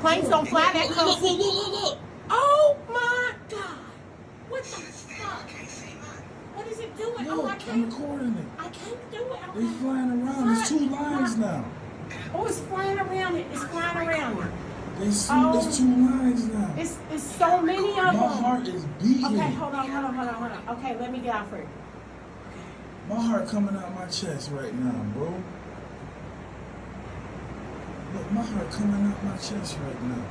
Planes don't fly that close. Look. Oh my God. What the fuck? What is it doing? Look, oh, I'm recording it. I can't do it. They flying around. There's 2 lines now. Oh, it's flying around it. It's flying around it. There's 2 lines now. It's so many of them. My heart is beating. Okay, hold on. Okay, let me get out for it. My heart coming out my chest right now, bro. Look, my heart coming out my chest right now.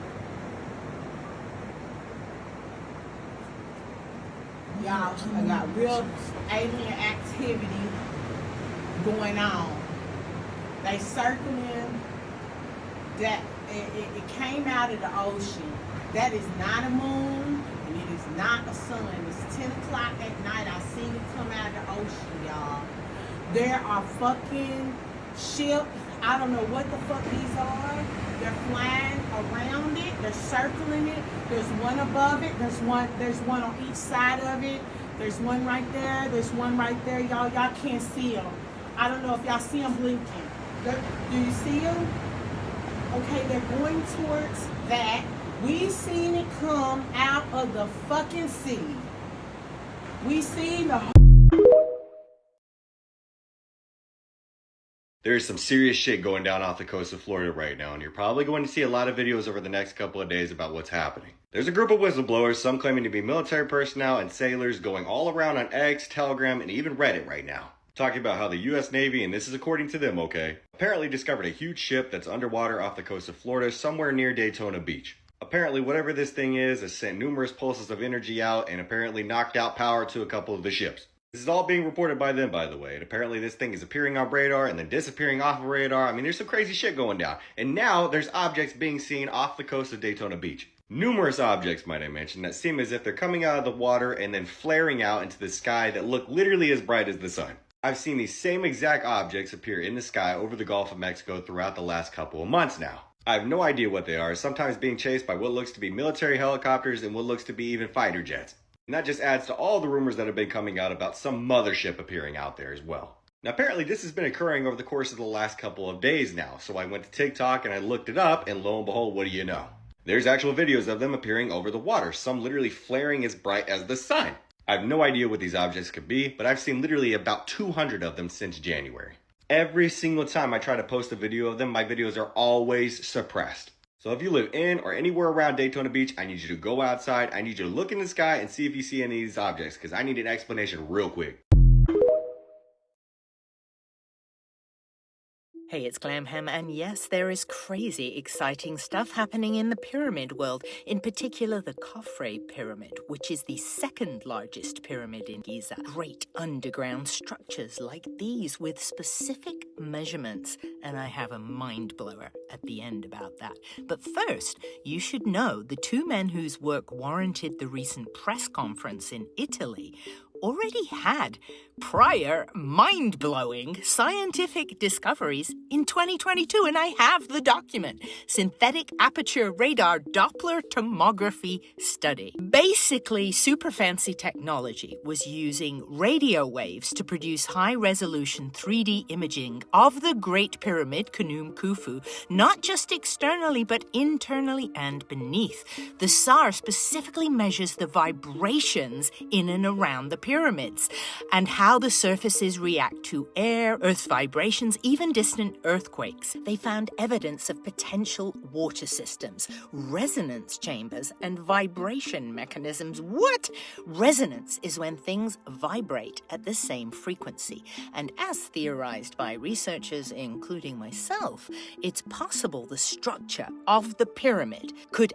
Y'all, I got real alien activity going on. They circling that it came out of the ocean. That is not a moon and it is not a sun. It's 10 o'clock at night. I seen it come out of the ocean, y'all. There are fucking ships. I don't know what the fuck these are. They're flying around it. They're circling it. There's one above it. There's one on each side of it. There's one right there. There's one right there. Y'all can't see them. I don't know if y'all see them blinking. Do you see them? Okay, they're going towards that. We seen it come out of the fucking sea. We seen the. There's some serious shit going down off the coast of Florida right now, and you're probably going to see a lot of videos over the next couple of days about what's happening. There's a group of whistleblowers, some claiming to be military personnel and sailors, going all around on X, Telegram, and even Reddit right now, talking about how the US Navy, and this is according to them, okay, apparently discovered a huge ship that's underwater off the coast of Florida, somewhere near Daytona Beach. Apparently, whatever this thing is, has sent numerous pulses of energy out and apparently knocked out power to a couple of the ships. This is all being reported by them, by the way, and apparently this thing is appearing on radar and then disappearing off of radar. I mean, there's some crazy shit going down. And now there's objects being seen off the coast of Daytona Beach. Numerous objects, might I mention, that seem as if they're coming out of the water and then flaring out into the sky that look literally as bright as the sun. I've seen these same exact objects appear in the sky over the Gulf of Mexico throughout the last couple of months now. I have no idea what they are, sometimes being chased by what looks to be military helicopters and what looks to be even fighter jets. And that just adds to all the rumors that have been coming out about some mothership appearing out there as well. Now apparently this has been occurring over the course of the last couple of days now, so I went to TikTok and I looked it up, and lo and behold, what do you know? There's actual videos of them appearing over the water, some literally flaring as bright as the sun. I have no idea what these objects could be, but I've seen literally about 200 of them since January. Every single time I try to post a video of them, my videos are always suppressed. So if you live in or anywhere around Daytona Beach, I need you to go outside, I need you to look in the sky and see if you see any of these objects, because I need an explanation real quick. Hey, it's Glamham, and yes, there is crazy, exciting stuff happening in the pyramid world, in particular the Khafre Pyramid, which is the second largest pyramid in Giza. Great underground structures like these with specific measurements, and I have a mind blower at the end about that. But first, you should know the 2 men whose work warranted the recent press conference in Italy already had prior mind-blowing scientific discoveries in 2022, and I have the document. Synthetic aperture radar Doppler tomography study. Basically, super fancy technology was using radio waves to produce high-resolution 3D imaging of the Great Pyramid, Khnum Khufu, not just externally, but internally and beneath. The SAR specifically measures the vibrations in and around the pyramids, and how the surfaces react to air, Earth's vibrations, even distant earthquakes. They found evidence of potential water systems, resonance chambers, and vibration mechanisms. What? Resonance is when things vibrate at the same frequency. And as theorized by researchers, including myself, it's possible the structure of the pyramid could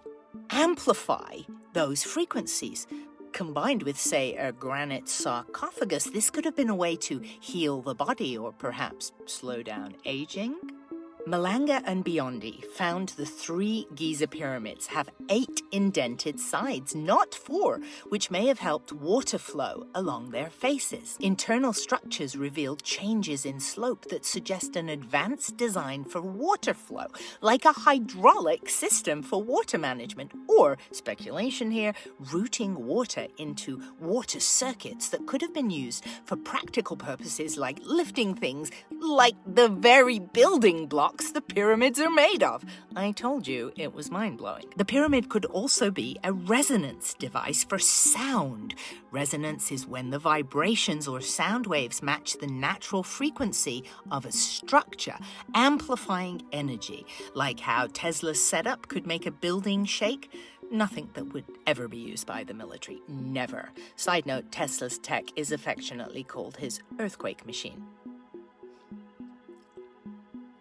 amplify those frequencies. Combined with, say, a granite sarcophagus, this could have been a way to heal the body or perhaps slow down aging. Malanga and Biondi found the 3 Giza pyramids have 8 indented sides, not 4, which may have helped water flow along their faces. Internal structures revealed changes in slope that suggest an advanced design for water flow, like a hydraulic system for water management, or, speculation here, routing water into water circuits that could have been used for practical purposes like lifting things, like the very building blocks rocks the pyramids are made of. I told you it was mind-blowing. The pyramid could also be a resonance device for sound. Resonance is when the vibrations or sound waves match the natural frequency of a structure, amplifying energy, like how Tesla's setup could make a building shake. Nothing that would ever be used by the military. Never. Side note, Tesla's tech is affectionately called his earthquake machine.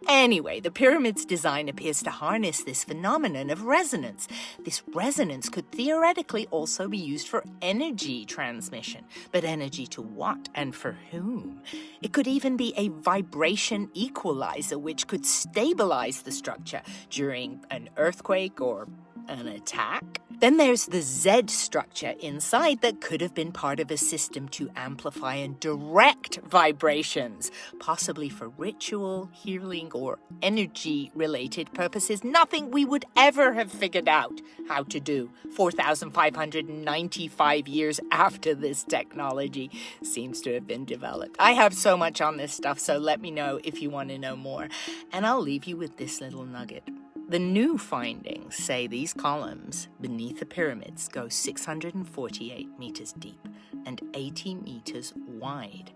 Anyway, the pyramid's design appears to harness this phenomenon of resonance. This resonance could theoretically also be used for energy transmission. But energy to what and for whom? It could even be a vibration equalizer which could stabilize the structure during an earthquake or an attack. Then there's the Z structure inside that could have been part of a system to amplify and direct vibrations, possibly for ritual, healing, or energy-related purposes. Nothing we would ever have figured out how to do 4,595 years after this technology seems to have been developed. I have so much on this stuff, so let me know if you want to know more. And I'll leave you with this little nugget. The new findings say these columns beneath the pyramids go 648 meters deep and 80 meters wide.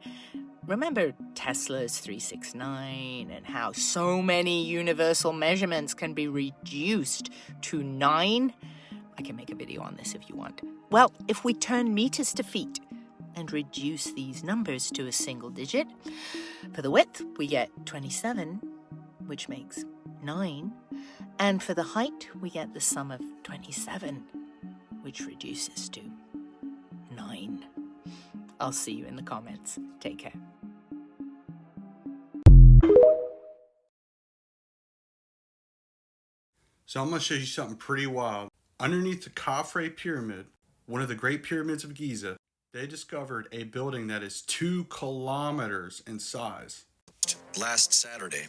Remember Tesla's 369 and how so many universal measurements can be reduced to 9? I can make a video on this if you want. Well, if we turn meters to feet and reduce these numbers to a single digit, for the width we get 27, which makes 9. And for the height, we get the sum of 27, which reduces to 9. I'll see you in the comments. Take care. So I'm going to show you something pretty wild. Underneath the Khafre Pyramid, one of the Great Pyramids of Giza, they discovered a building that is 2 kilometers in size. Last Saturday,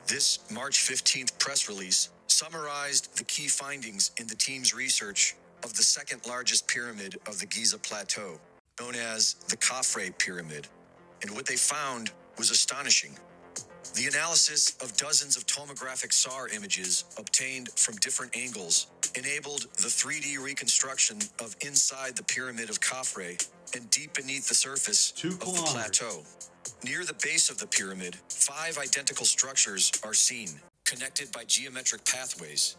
this March 15th press release summarized the key findings in the team's research of the second largest pyramid of the Giza Plateau, known as the Khafre Pyramid. And what they found was astonishing. The analysis of dozens of tomographic SAR images obtained from different angles enabled the 3D reconstruction of inside the pyramid of Khafre and deep beneath the surface 2 of the kilometers. plateau. Near the base of the pyramid, 5 identical structures are seen, connected by geometric pathways.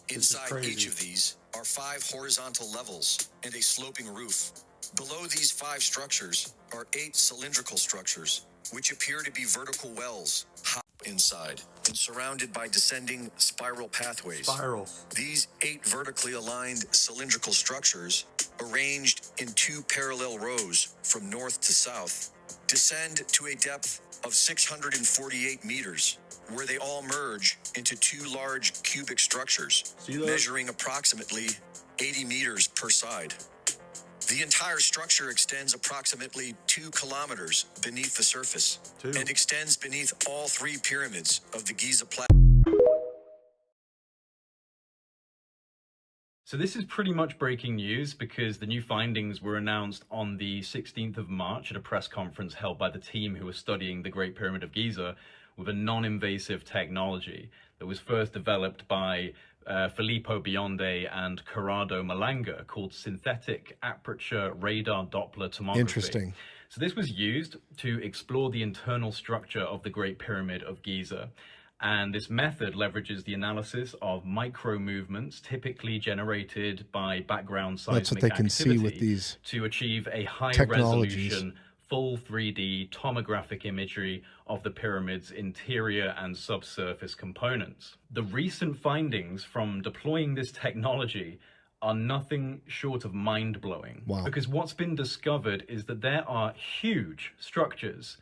Inside each of these are 5 horizontal levels and a sloping roof. Below these 5 structures are 8 cylindrical structures, which appear to be vertical wells, high inside, and surrounded by descending spiral pathways. Spirals. These 8 vertically aligned cylindrical structures, arranged in 2 parallel rows from north to south, descend to a depth of 648 meters, where they all merge into 2 large cubic structures, measuring approximately 80 meters per side. The entire structure extends approximately 2 kilometers beneath the surface and extends beneath all 3 pyramids of the Giza Plateau. So this is pretty much breaking news because the new findings were announced on the 16th of March at a press conference held by the team who was studying the Great Pyramid of Giza with a non-invasive technology that was first developed by Filippo Bionde and Corrado Malanga, called synthetic aperture radar Doppler tomography. Interesting. So this was used to explore the internal structure of the Great Pyramid of Giza. And this method leverages the analysis of micro movements typically generated by background seismic That's what they can activity see with these to achieve a high technologies. resolution, full 3D tomographic imagery of the pyramid's interior and subsurface components. The recent findings from deploying this technology are nothing short of mind-blowing. Wow. Because what's been discovered is that there are huge structures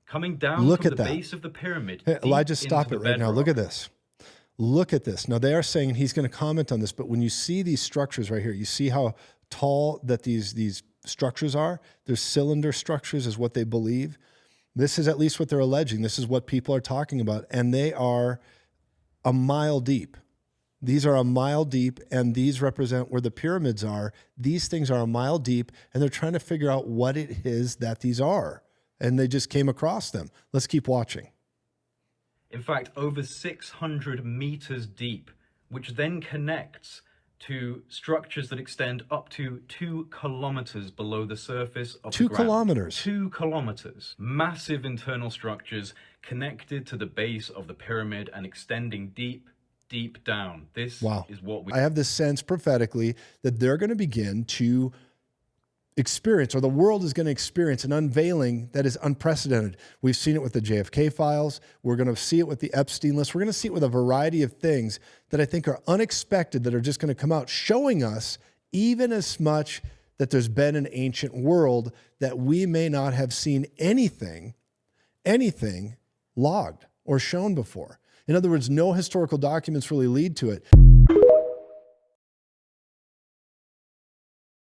coming down Look from at the that. base of the pyramid. Hey, Elijah, stop it right now. Look at this. this. Look at this. Now, they are saying he's going to comment on this, but when you see these structures right here, you see how tall that these structures are? They're cylinder structures is what they believe. This is at least what they're alleging. This is what people are talking about. And they are a mile deep. These are a mile deep, and these represent where the pyramids are. These things are a mile deep, and they're trying to figure out what it is that these are. And they just came across them. Let's keep watching. In fact, over 600 meters deep, which then connects to structures that extend up to 2 kilometers below the surface of the ground. 2 kilometers. 2 kilometers. Massive internal structures connected to the base of the pyramid and extending deep, deep down. This is what we... I have this sense prophetically that they're going to begin to experience, or the world is going to experience, an unveiling that is unprecedented. We've seen it with the JFK files. We're going to see it with the Epstein list. We're going to see it with a variety of things that I think are unexpected, that are just going to come out, showing us even as much that there's been an ancient world, that we may not have seen anything logged or shown before. In other words, no historical documents really lead to it.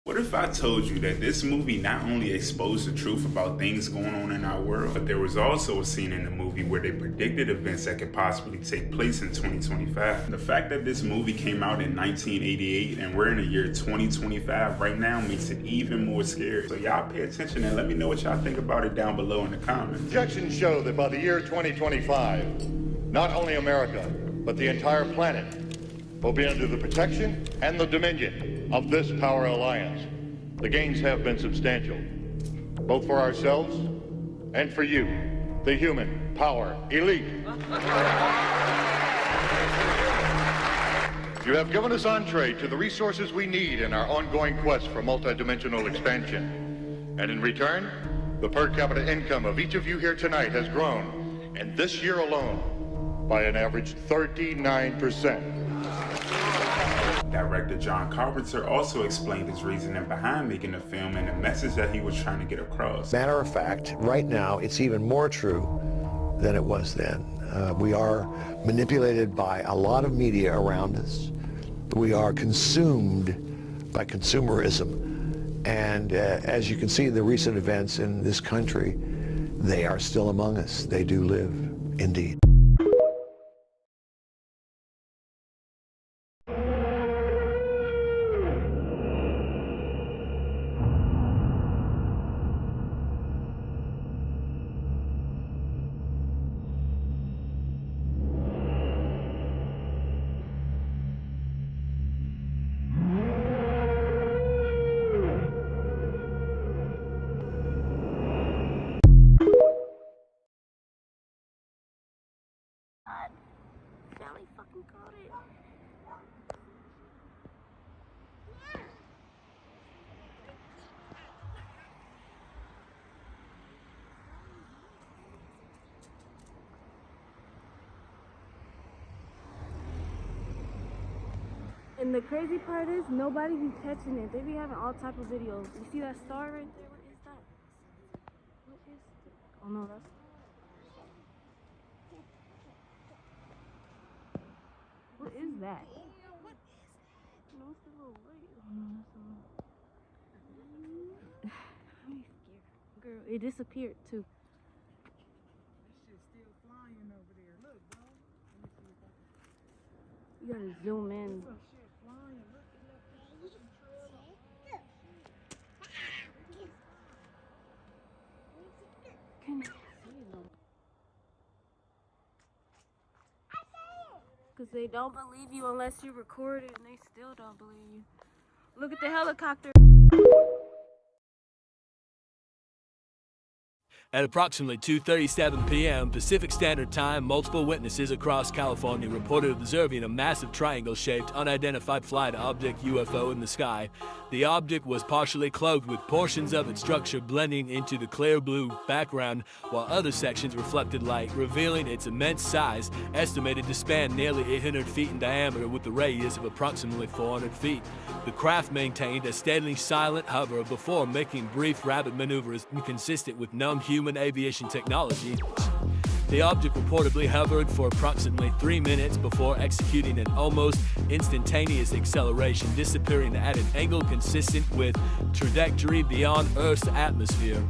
What if I told you that this movie not only exposed the truth about things going on in our world, but there was also a scene in the movie where they predicted events that could possibly take place in 2025. The fact that this movie came out in 1988 and we're in the year 2025 right now makes it even more scary. So y'all pay attention and let me know what y'all think about it down below in the comments. Projections show that by the year 2025, not only America, but the entire planet will be under the protection and the dominion of this power alliance. The gains have been substantial, both for ourselves and for you, the human power elite. You have given us entree to the resources we need in our ongoing quest for multidimensional expansion. And in return, the per capita income of each of you here tonight has grown, and this year alone, by an average 39%. Director John Carpenter also explained his reasoning behind making the film and the message that he was trying to get across. Matter of fact, right now, it's even more true than it was then. We are manipulated by a lot of media around us. We are consumed by consumerism. And as you can see, the recent events in this country, they are still among us. They do live, indeed. Sally fucking caught it. And the crazy part is nobody be catching it. They be having all type of videos. You see that star right there? What is that? What is that? Oh no, that's... What is that? No, it's a little light. Oh, no, that's I'm scared. Girl, it disappeared too. That shit's still flying over there. Look, bro. Let me see if I can... You gotta zoom in. Some shit flying. Look at that. Can you see them? Because they don't believe you unless you record it, and they still don't believe you. Look at the helicopter. At approximately 2:37 p.m. Pacific Standard Time, multiple witnesses across California reported observing a massive triangle-shaped, unidentified flight object UFO in the sky. The object was partially cloaked with portions of its structure blending into the clear blue background, while other sections reflected light, revealing its immense size, estimated to span nearly 800 feet in diameter with a radius of approximately 400 feet. The craft maintained a steadily silent hover before making brief rapid maneuvers inconsistent with known human aviation technology. The object reportedly hovered for approximately 3 minutes before executing an almost instantaneous acceleration, disappearing at an angle consistent with trajectory beyond Earth's atmosphere.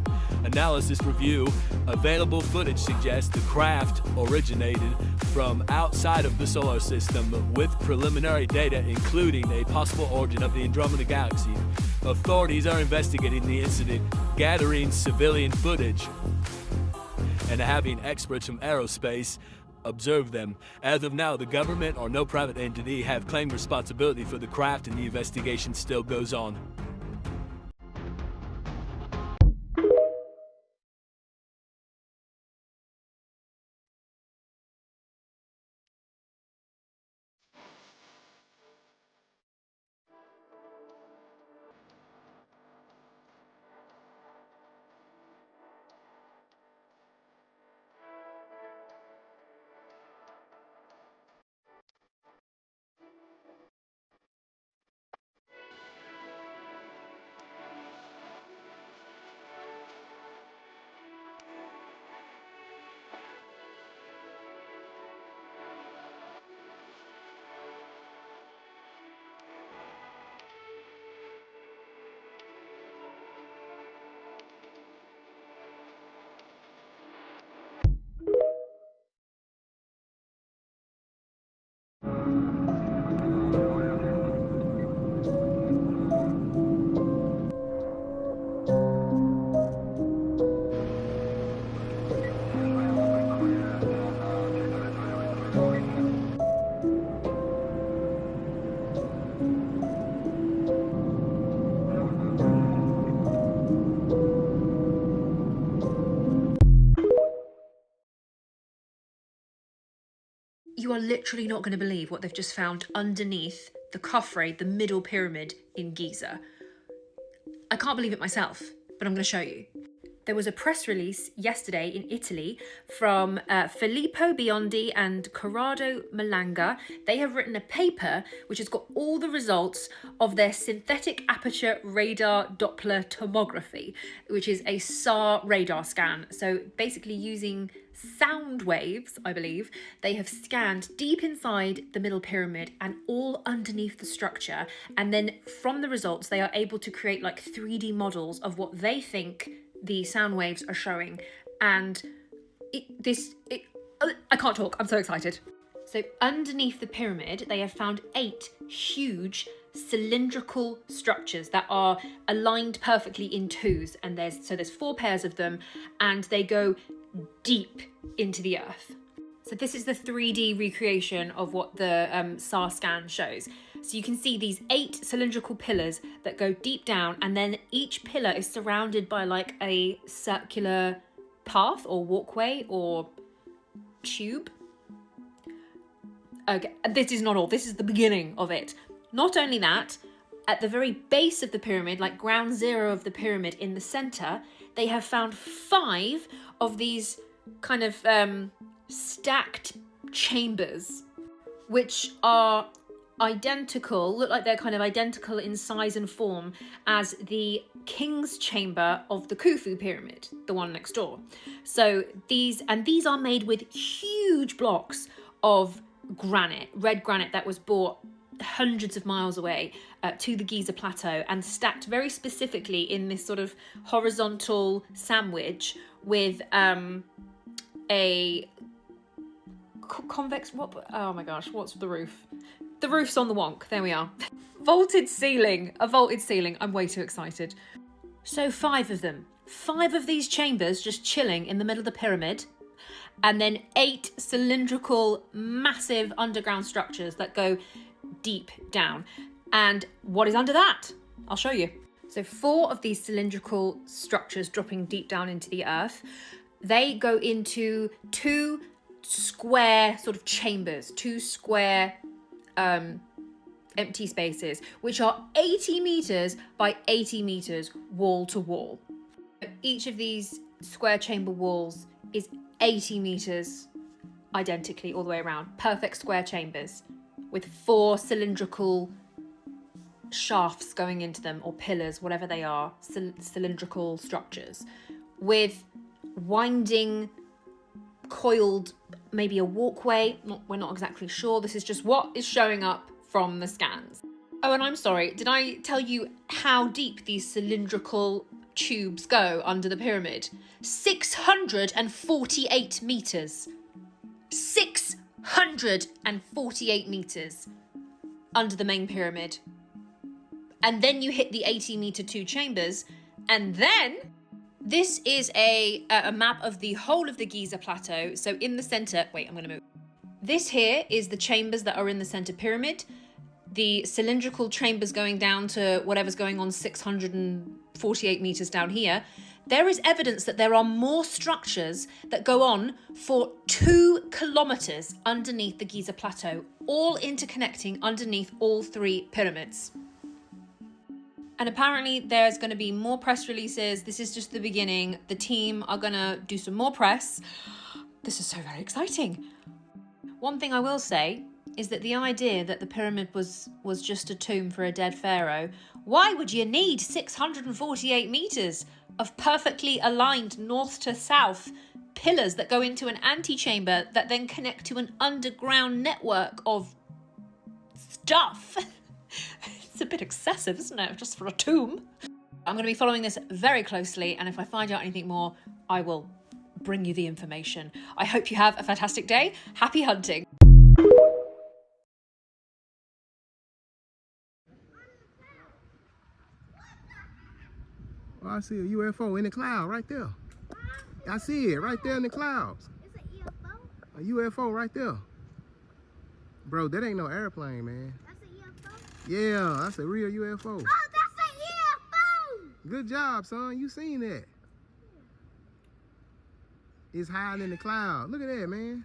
Analysis review. Available footage suggests the craft originated from outside of the solar system, with preliminary data including a possible origin of the Andromeda Galaxy. Authorities are investigating the incident, gathering civilian footage, and having experts from aerospace, observe them. As of now, the government or no private entity have claimed responsibility for the craft, and the investigation still goes on. You are literally not going to believe what they've just found underneath the Khafre, the middle pyramid in Giza. I can't believe it myself, but I'm going to show you. There was a press release yesterday in Italy from Filippo Biondi and Corrado Malanga. They have written a paper which has got all the results of their synthetic aperture radar Doppler tomography, which is a SAR radar scan. So basically using sound waves, I believe, they have scanned deep inside the middle pyramid and all underneath the structure. And then from the results, they are able to create like 3D models of what they think the sound waves are showing. And I can't talk, I'm so excited. So underneath the pyramid, they have found 8 huge cylindrical structures that are aligned perfectly in twos. And there's 4 pairs of them, and they go deep into the earth. So this is the 3D recreation of what the SAR scan shows. So you can see these 8 cylindrical pillars that go deep down, and then each pillar is surrounded by like a circular path or walkway or tube. Okay, this is not all. This is the beginning of it. Not only that, at the very base of the pyramid, like ground zero of the pyramid in the center, they have found 5 of these kind of stacked chambers, which are identical, look like they're kind of identical in size and form as the king's chamber of the Khufu pyramid, the one next door. So these are made with huge blocks of granite, red granite that was brought hundreds of miles away to the Giza plateau and stacked very specifically in this sort of horizontal sandwich with a convex, oh my gosh, what's the roof? The roof's on the wonk, there we are. A vaulted ceiling, I'm way too excited. So 5 of them, 5 of these chambers just chilling in the middle of the pyramid, and then 8 cylindrical, massive underground structures that go deep down. And what is under that? I'll show you. So 4 of these cylindrical structures dropping deep down into the earth, they go into 2 square sort of chambers, 2 square empty spaces, which are 80 meters by 80 meters wall to wall. Each of these square chamber walls is 80 meters identically all the way around. Perfect square chambers with 4 cylindrical shafts going into them, or pillars, whatever they are, cylindrical structures with winding, coiled, maybe a walkway. We're not exactly sure. This is just what is showing up from the scans. Oh, and I'm sorry, did I tell you how deep these cylindrical tubes go under the pyramid? 648 meters. 648 meters under the main pyramid. And then you hit the 80-meter 2 chambers, and then this is a map of the whole of the Giza plateau. So in the center, wait, I'm going to move. This here is the chambers that are in the center pyramid. The cylindrical chambers going down to whatever's going on 648 meters down here. There is evidence that there are more structures that go on for 2 kilometers underneath the Giza Plateau, all interconnecting underneath all 3 pyramids. And apparently there's going to be more press releases. This is just the beginning. The team are going to do some more press. This is so very exciting. One thing I will say is that the idea that the pyramid was just a tomb for a dead pharaoh, why would you need 648 meters of perfectly aligned north to south pillars that go into an antechamber that then connect to an underground network of stuff? It's a bit excessive, isn't it, just for a tomb? I'm going to be following this very closely, and if I find out anything more, I will bring you the information. I hope you have a fantastic day. Happy hunting. Oh, I see a UFO in the cloud right there. I see it right there in the clouds. It's an UFO? A UFO right there. Bro, that ain't no airplane, man. That's a UFO? Yeah, that's a real UFO. Oh, that's a UFO! Good job, son. You seen that. It's hiding in the cloud. Look at that, man.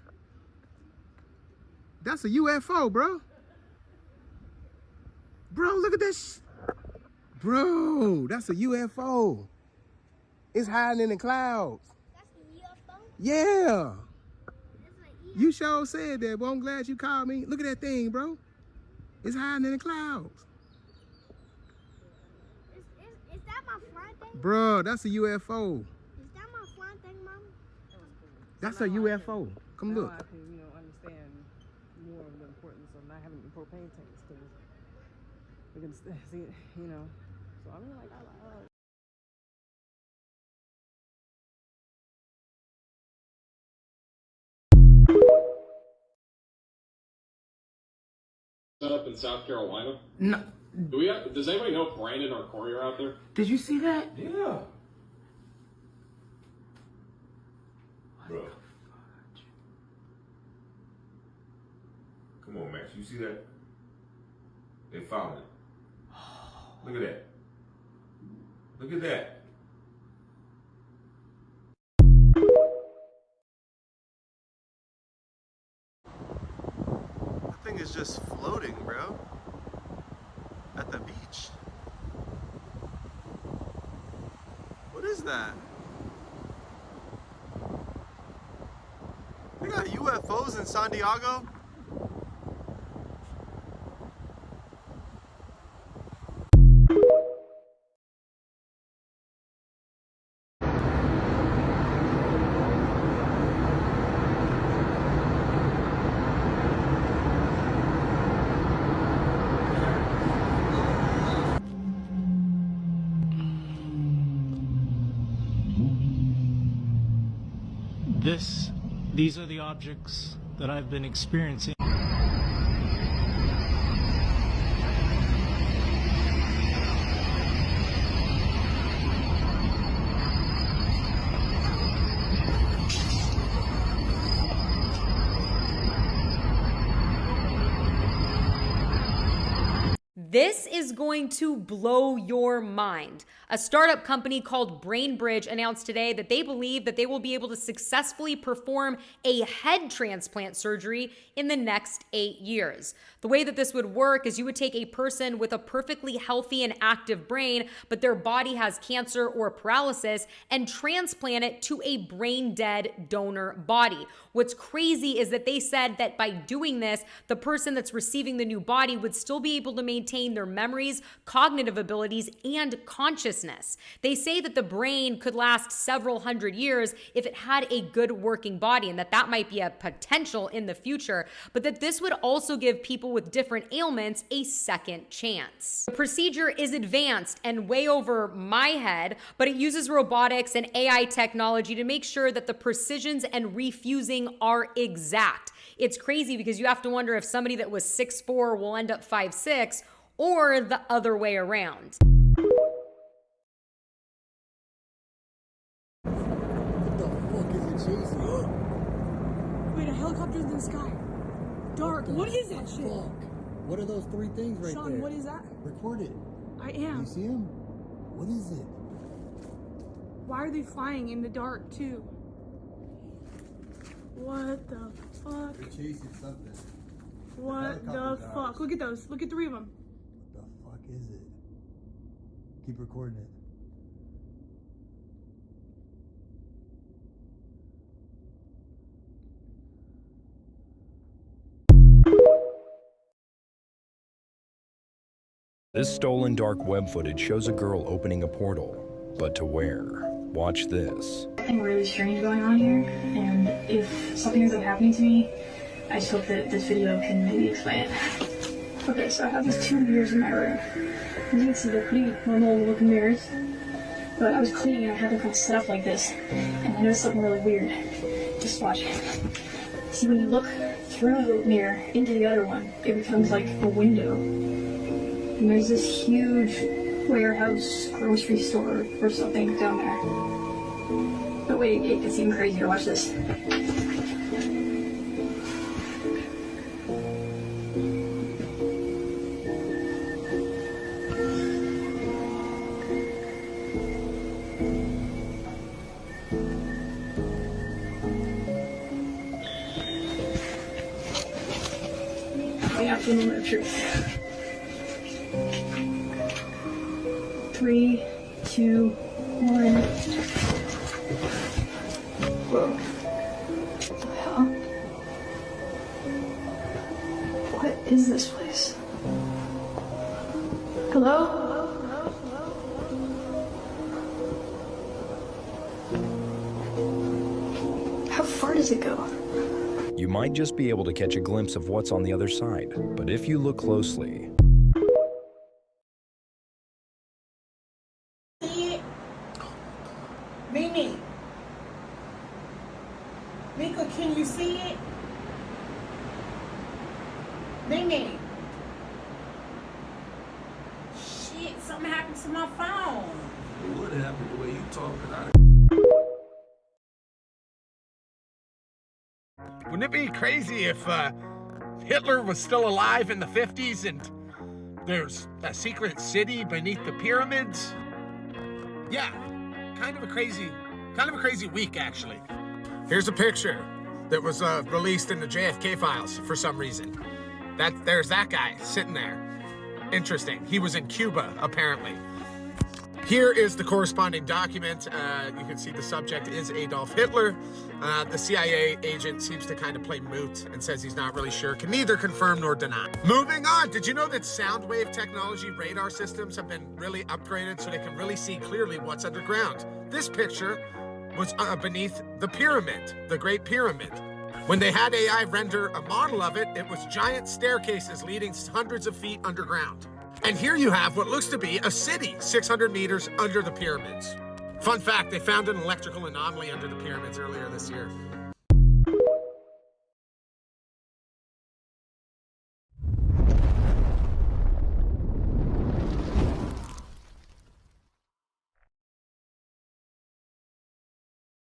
That's a UFO, bro. Bro, look at that. Bro, that's a UFO. It's hiding in the clouds. That's a UFO? Yeah. You sure said that, but I'm glad you called me. Look at that thing, bro. It's hiding in the clouds. Is that my flying thing? Bro, that's a UFO. Is that my flying thing, Mom? That's a UFO. Come look. Now I can, understand more of the importance of not having the propane tanks, because we can see it, So I mean, like, I Set up in South Carolina? No. Does anybody know if Brandon or Corey are out there? Did you see that? Yeah. Bro. Come on, Max. You see that? They found it. Look at that. Look at that. That thing is just floating, bro. At the beach. What is that? They got UFOs in San Diego? These are the objects that I've been experiencing. This is going to blow your mind. A startup company called BrainBridge announced today that they believe that they will be able to successfully perform a head transplant surgery in the next 8 years. The way that this would work is you would take a person with a perfectly healthy and active brain, but their body has cancer or paralysis, and transplant it to a brain-dead donor body. What's crazy is that they said that by doing this, the person that's receiving the new body would still be able to maintain their memories, cognitive abilities, and consciousness. They say that the brain could last several hundred years if it had a good working body, and that might be a potential in the future, but that this would also give people with different ailments a second chance. The procedure is advanced and way over my head, but it uses robotics and AI technology to make sure that the precisions and refusing are exact. It's crazy because you have to wonder if somebody that was 6'4" will end up 5'6", or the other way around. What the fuck is it chasing? Wait, a helicopter in the sky. dark. What is that shit? What are those three things right Sean, there? what is that? Record it. I am. You see them? What is it? Why are they flying in the dark too? What the fuck? They're chasing something. What the fuck? Look at those. Look at 3 of them. What the fuck is it? Keep recording it. This stolen dark web footage shows a girl opening a portal. But to where? Watch this. Something really strange going on here, and if something ends up happening to me, I just hope that this video can maybe explain it. Okay, so I have these 2 mirrors in my room. As you can see, they're pretty normal looking mirrors, but I was cleaning and I had them kind of set up like this, and I noticed something really weird. Just watch. See, when you look through the mirror into the other one, it becomes like a window. And there's this huge warehouse, grocery store, or something down there. But wait, it gets even crazier. Watch this. The absolute moment of truth. 3, 2, 1. Whoa. What the hell? What is this place? Hello? How far does it go? You might just be able to catch a glimpse of what's on the other side, but if you look closely, Mimi. Mika, can you see it? Mimi. Shit, something happened to my phone. It would happen the way you talking. Wouldn't it be crazy if Hitler was still alive in the 50s and there's a secret city beneath the pyramids? Yeah, kind of a crazy week, actually. Here's a picture that was released in the JFK files for some reason. There's that guy sitting there. Interesting. He was in Cuba, apparently. Here is the corresponding document. You can see the subject is Adolf Hitler. The CIA agent seems to kind of play moot and says he's not really sure, can neither confirm nor deny. Moving on, did you know that sound wave technology radar systems have been really upgraded so they can really see clearly what's underground? This picture was beneath the pyramid, the Great Pyramid. When they had AI render a model of it, it was giant staircases leading hundreds of feet underground. And here you have what looks to be a city 600 meters under the pyramids. Fun fact, they found an electrical anomaly under the pyramids earlier this year.